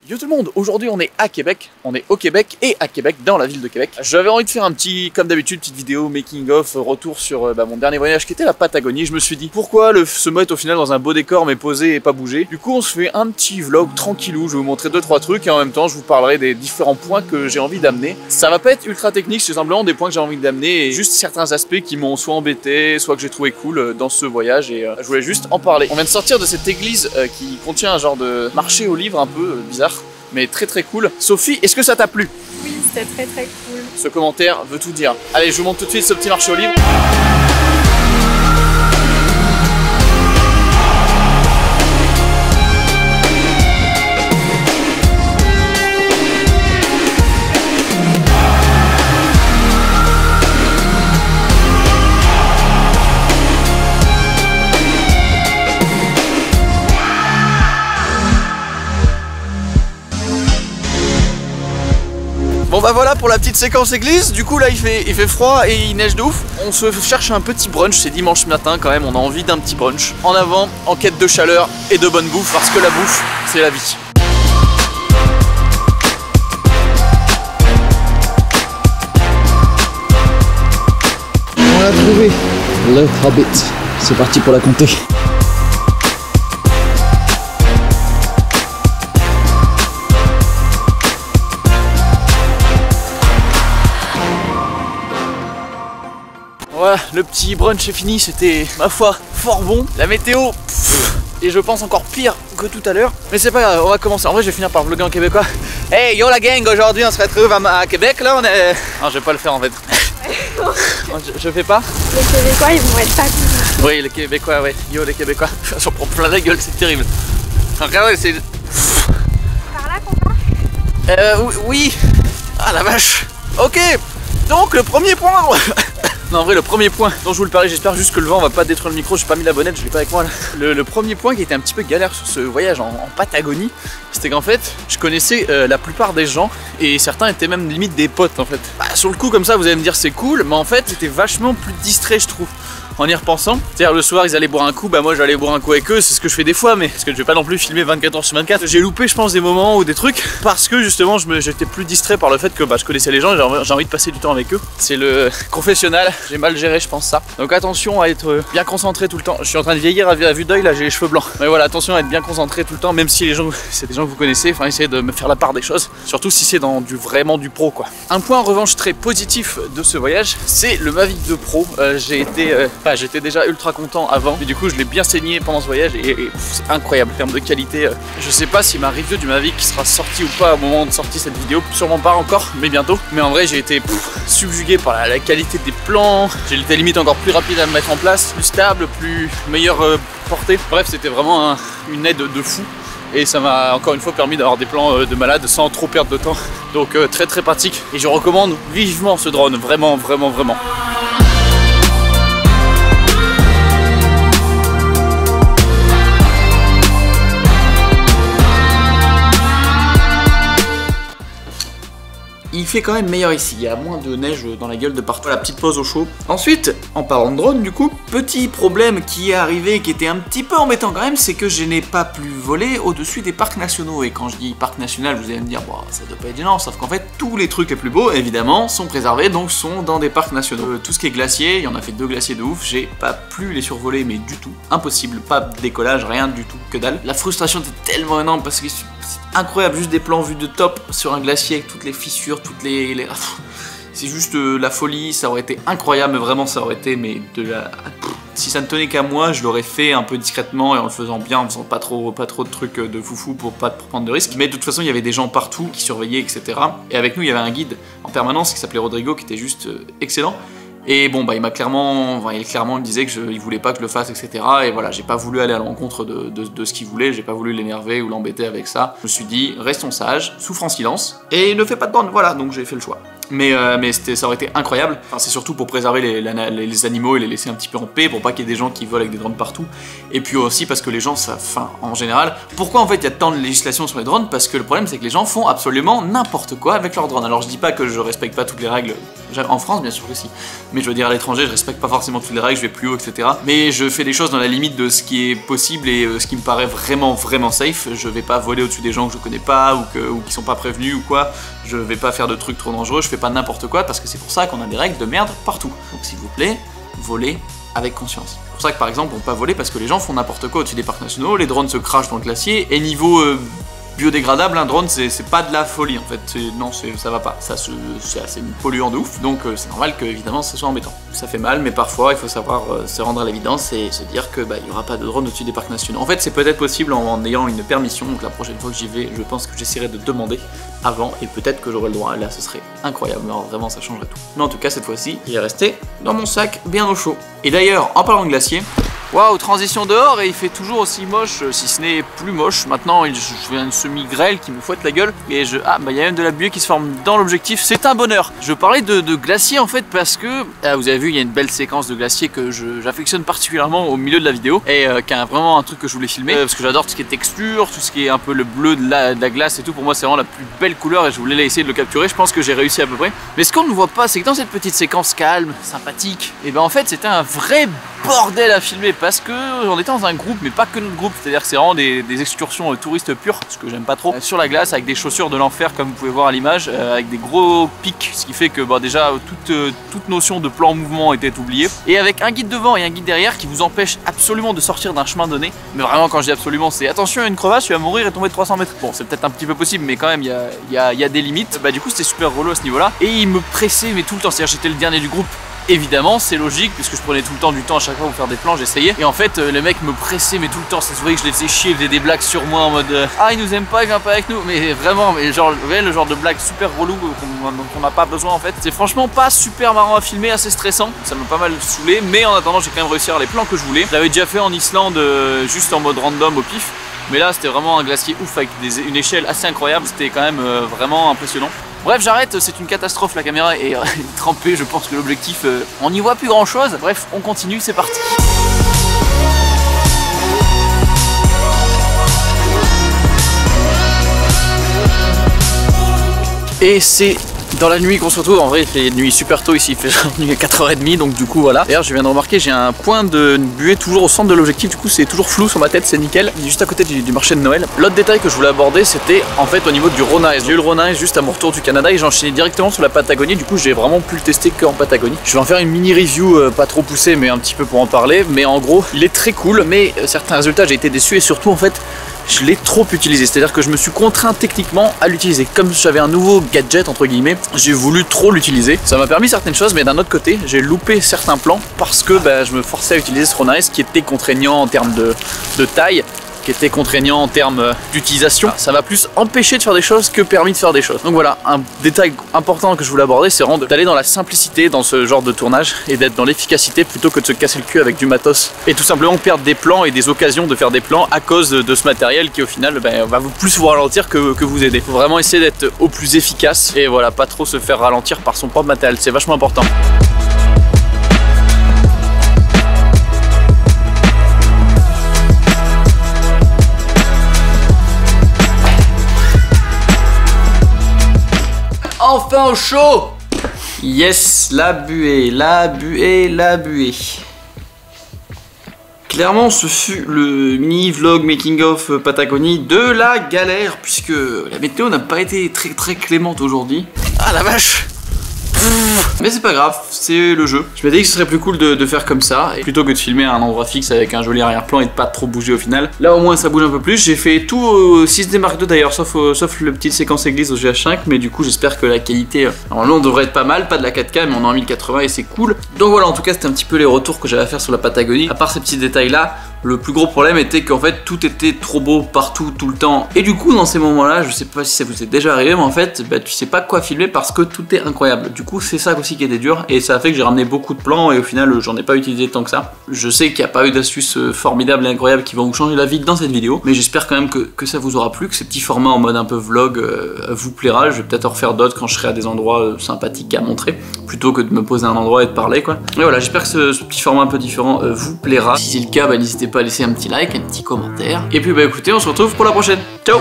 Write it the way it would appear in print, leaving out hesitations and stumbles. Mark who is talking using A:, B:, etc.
A: Yo tout le monde, aujourd'hui on est à Québec, on est au Québec et à Québec, dans la ville de Québec. J'avais envie de faire un petit, comme d'habitude, petite vidéo making of, retour sur mon dernier voyage qui était la Patagonie. Je me suis dit, pourquoi se mettre au final dans un beau décor mais posé et pas bouger. Du coup on se fait un petit vlog tranquillou, je vais vous montrer 2-3 trucs et en même temps je vous parlerai des différents points que j'ai envie d'amener. Ça va pas être ultra technique, c'est simplement des points que j'ai envie d'amener et juste certains aspects qui m'ont soit embêté, soit que j'ai trouvé cool dans ce voyage et je voulais juste en parler. On vient de sortir de cette église qui contient un genre de marché aux livres un peu bizarre, mais très cool. Sophie, est-ce que ça t'a plu?
B: Oui, c'était très cool.
A: Ce commentaire veut tout dire. Allez, je vous montre tout de suite ce petit marché aux livres. Bon bah voilà pour la petite séquence église, du coup là il fait froid et il neige de ouf. On se cherche un petit brunch, c'est dimanche matin quand même, on a envie d'un petit brunch. En avant, en quête de chaleur et de bonne bouffe, parce que la bouffe, c'est la vie.
C: On l'a trouvé, le Hobbit. C'est parti pour la compter.
A: Voilà, le petit brunch est fini, c'était ma foi fort bon. La météo, et je pense encore pire que tout à l'heure. Mais c'est pas grave, on va commencer. En vrai, je vais finir par vlogger en québécois. Hey yo la gang, aujourd'hui on se retrouve à Québec là, on est... Non, je vais pas le faire en fait. Je fais pas.
B: Les Québécois ils vont être pas cool.
A: Oui, les Québécois, ouais. Yo les Québécois. J'en prends plein la gueule, c'est terrible. Regardez, c'est...
B: Par là qu'on va?
A: Oui. Ah la vache. Ok, donc le premier point. Non, en vrai, le premier point dont je vous le parlais, j'espère juste que le vent va pas détruire le micro, j'ai pas mis la bonnette, je l'ai pas avec moi là. Le premier point qui était un petit peu galère sur ce voyage en Patagonie, c'était qu'en fait, je connaissais la plupart des gens et certains étaient même limite des potes en fait. Bah, sur le coup, comme ça, vous allez me dire c'est cool, mais en fait, c'était vachement plus distrait, je trouve. En y repensant, c'est-à-dire le soir ils allaient boire un coup, bah moi j'allais boire un coup avec eux, c'est ce que je fais des fois, mais parce que je vais pas non plus filmer 24 h sur 24. J'ai loupé je pense des moments ou des trucs parce que justement j'étais plus distrait par le fait que bah, je connaissais les gens, j'ai envie de passer du temps avec eux. C'est le confessionnal, j'ai mal géré je pense ça. Donc attention à être bien concentré tout le temps. Je suis en train de vieillir à vue d'œil là, j'ai les cheveux blancs. Mais voilà, attention à être bien concentré tout le temps, même si les gens, c'est des gens que vous connaissez, enfin essayez de me faire la part des choses, surtout si c'est dans vraiment du pro quoi. Un point en revanche très positif de ce voyage, c'est le Mavic 2 Pro. J'étais déjà ultra content avant, mais du coup je l'ai bien saigné pendant ce voyage et c'est incroyable en termes de qualité. Je sais pas si ma review du Mavic sera sortie ou pas au moment de sortie cette vidéo, sûrement pas encore, mais bientôt. Mais en vrai j'ai été subjugué par la qualité des plans, j'ai été limite encore plus rapide à me mettre en place, plus stable, plus meilleure portée. Bref, c'était vraiment une aide de fou. Et ça m'a encore une fois permis d'avoir des plans de malade sans trop perdre de temps. Donc très pratique. Et je recommande vivement ce drone, vraiment. Il fait quand même meilleur ici, il y a moins de neige dans la gueule de partout. La petite pause au chaud. Ensuite, en parlant de drone du coup, petit problème qui est arrivé, qui était un petit peu embêtant quand même, c'est que je n'ai pas pu voler au-dessus des parcs nationaux. Et quand je dis parc national, vous allez me dire, bon, ça doit pas être gênant, sauf qu'en fait, tous les trucs les plus beaux, évidemment, sont préservés, donc sont dans des parcs nationaux. Tout ce qui est glacier, il y en a fait 2 glaciers de ouf, j'ai pas pu les survoler, mais du tout. Impossible, pas de décollage, rien du tout, que dalle. La frustration était tellement énorme parce que c'est incroyable, juste des plans vus de top sur un glacier avec toutes les fissures, toutes les... C'est juste la folie, ça aurait été incroyable, mais vraiment ça aurait été mais de la... Si ça ne tenait qu'à moi, je l'aurais fait un peu discrètement et en le faisant bien, en faisant pas trop de trucs de foufou pour pas prendre de risques. Mais de toute façon, il y avait des gens partout qui surveillaient, etc. Et avec nous, il y avait un guide en permanence qui s'appelait Rodrigo, qui était juste excellent. Et bon, bah il me disait qu'il voulait pas que je le fasse, etc. Et voilà, j'ai pas voulu aller à l'encontre de ce qu'il voulait, j'ai pas voulu l'énerver ou l'embêter avec ça. Je me suis dit, restons sages, souffre en silence, et ne fais pas de bande, voilà, donc j'ai fait le choix. Mais ça aurait été incroyable. Enfin, c'est surtout pour préserver les animaux et les laisser un petit peu en paix, pour pas qu'il y ait des gens qui volent avec des drones partout. Et puis aussi parce que les gens, en général, pourquoi en fait il y a tant de législation sur les drones? Parce que le problème c'est que les gens font absolument n'importe quoi avec leurs drones. Alors je dis pas que je respecte pas toutes les règles, en France bien sûr que si, mais je veux dire à l'étranger je respecte pas forcément toutes les règles, je vais plus haut, etc. Mais je fais des choses dans la limite de ce qui est possible et ce qui me paraît vraiment safe. Je vais pas voler au-dessus des gens que je connais pas ou qui sont pas prévenus ou quoi. Je vais pas faire de trucs trop dangereux, je fais pas n'importe quoi parce que c'est pour ça qu'on a des règles de merde partout. Donc s'il vous plaît, volez avec conscience. C'est pour ça que par exemple on peut pas voler parce que les gens font n'importe quoi au-dessus des parcs nationaux, les drones se crachent dans le glacier et niveau biodégradable, un drone c'est pas de la folie en fait, non ça va pas, c'est assez polluant de ouf, donc c'est normal que évidemment ce soit embêtant. Ça fait mal mais parfois il faut savoir se rendre à l'évidence et se dire que il y aura pas de drone au-dessus des parcs nationaux. En fait c'est peut-être possible en ayant une permission, donc la prochaine fois que j'y vais je pense que j'essaierai de demander avant et peut-être que j'aurai le droit, là ce serait incroyable, alors vraiment ça changerait tout. Mais en tout cas cette fois-ci il est resté dans mon sac bien au chaud. Et d'ailleurs en parlant de glacier, waouh, transition dehors et il fait toujours aussi moche, si ce n'est plus moche. Maintenant, je fais une semi-grêle qui me fouette la gueule et il y a même de la buée qui se forme dans l'objectif, c'est un bonheur. Je parlais de glacier en fait parce que, vous avez vu, il y a une belle séquence de glacier que j'affectionne particulièrement au milieu de la vidéo et qui est vraiment un truc que je voulais filmer parce que j'adore tout ce qui est texture, tout ce qui est un peu le bleu de la glace et tout. Pour moi, c'est vraiment la plus belle couleur et je voulais essayer de le capturer. Je pense que j'ai réussi à peu près. Mais ce qu'on ne voit pas, c'est que dans cette petite séquence calme, sympathique, et en fait, c'était un vrai bordel à filmer parce que on était dans un groupe, mais pas que notre groupe, c'est-à-dire que c'est vraiment des excursions touristes pures, ce que j'aime pas trop, sur la glace avec des chaussures de l'enfer comme vous pouvez voir à l'image, avec des gros pics, ce qui fait que déjà toute notion de plan en mouvement était oubliée, et avec un guide devant et un guide derrière qui vous empêche absolument de sortir d'un chemin donné. Mais vraiment quand je dis absolument, c'est attention à une crevasse, tu vas mourir et tomber de 300 mètres. Bon, c'est peut-être un petit peu possible, mais quand même il y a des limites. Du coup c'était super relou à ce niveau-là, et il me pressait mais tout le temps, c'est-à-dire j'étais le dernier du groupe. Évidemment, c'est logique puisque je prenais tout le temps du temps à chaque fois pour faire des plans, j'essayais. Et en fait, le mec me pressait mais tout le temps, ça se voyait que je les faisais chier, il faisait des blagues sur moi en mode ah il nous aime pas, il vient pas avec nous. Mais vraiment, genre, vous voyez, le genre de blague super relou qu'on n'a pas besoin en fait. C'est franchement pas super marrant à filmer, assez stressant. Ça m'a pas mal saoulé, mais en attendant j'ai quand même réussi à avoir les plans que je voulais. Je l'avais déjà fait en Islande juste en mode random au pif. Mais là c'était vraiment un glacier ouf avec une échelle assez incroyable, c'était quand même vraiment impressionnant. Bref, j'arrête, c'est une catastrophe, la caméra est trempée, je pense que l'objectif, on n'y voit plus grand chose. Bref, on continue, c'est parti. Et c'est dans la nuit qu'on se retrouve. En vrai il fait nuit super tôt ici, il fait genre nuit à 4h30, donc du coup voilà. D'ailleurs je viens de remarquer, j'ai un point de buée toujours au centre de l'objectif, du coup c'est toujours flou sur ma tête, c'est nickel. Il est juste à côté du marché de Noël. L'autre détail que je voulais aborder, c'était en fait au niveau du Rhône Ice. J'ai eu le Rhône Ice juste à mon retour du Canada et j'ai enchaîné directement sur la Patagonie, du coup j'ai vraiment pu le tester qu'en Patagonie. Je vais en faire une mini review, pas trop poussée mais un petit peu pour en parler, mais en gros il est très cool, mais certains résultats j'ai été déçu et surtout en fait je l'ai trop utilisé, c'est à dire que je me suis contraint techniquement à l'utiliser. Comme j'avais un nouveau gadget entre guillemets, j'ai voulu trop l'utiliser. Ça m'a permis certaines choses, mais d'un autre côté j'ai loupé certains plans parce que je me forçais à utiliser ce Rhône Ice qui était contraignant en termes de taille, qui était contraignant en termes d'utilisation. Ça m'a plus empêché de faire des choses que permis de faire des choses. Donc voilà, un détail important que je voulais aborder, c'est vraiment d'aller dans la simplicité dans ce genre de tournage et d'être dans l'efficacité plutôt que de se casser le cul avec du matos et tout simplement perdre des plans et des occasions de faire des plans à cause de ce matériel qui au final va plus vous ralentir que vous aider. Faut vraiment essayer d'être au plus efficace et voilà, pas trop se faire ralentir par son propre matériel, c'est vachement important. Enfin au chaud! Yes, la buée. Clairement, ce fut le mini vlog making of Patagonie de la galère, puisque la météo n'a pas été très clémente aujourd'hui. Ah la vache! Mais c'est pas grave, c'est le jeu. Je m'étais dit que ce serait plus cool de faire comme ça, et plutôt que de filmer à un endroit fixe avec un joli arrière-plan et de pas trop bouger au final. Là au moins ça bouge un peu plus. J'ai fait tout au 6D Mark II d'ailleurs, sauf le petite séquence église au GH5, mais du coup j'espère que la qualité, normalement on devrait être pas mal, pas de la 4K, mais on est en 1080 et c'est cool. Donc voilà, en tout cas c'était un petit peu les retours que j'avais à faire sur la Patagonie. À part ces petits détails là, Le plus gros problème était qu'en fait tout était trop beau partout, tout le temps. Et du coup dans ces moments-là, je sais pas si ça vous est déjà arrivé, mais en fait bah, tu sais pas quoi filmer parce que tout est incroyable. Du coup c'est ça aussi qui était dur et ça a fait que j'ai ramené beaucoup de plans et au final j'en ai pas utilisé tant que ça. Je sais qu'il n'y a pas eu d'astuces formidables et incroyables qui vont vous changer la vie dans cette vidéo, mais j'espère quand même que ça vous aura plu, que ces petits formats en mode un peu vlog vous plaira. Je vais peut-être en refaire d'autres quand je serai à des endroits sympathiques à montrer, plutôt que de me poser à un endroit et de parler quoi. Et voilà, j'espère que ce petit format un peu différent vous plaira. Si c'est le cas, bah, n'hésitez pas à laisser un petit like, un petit commentaire. Et puis bah écoutez, on se retrouve pour la prochaine. Ciao!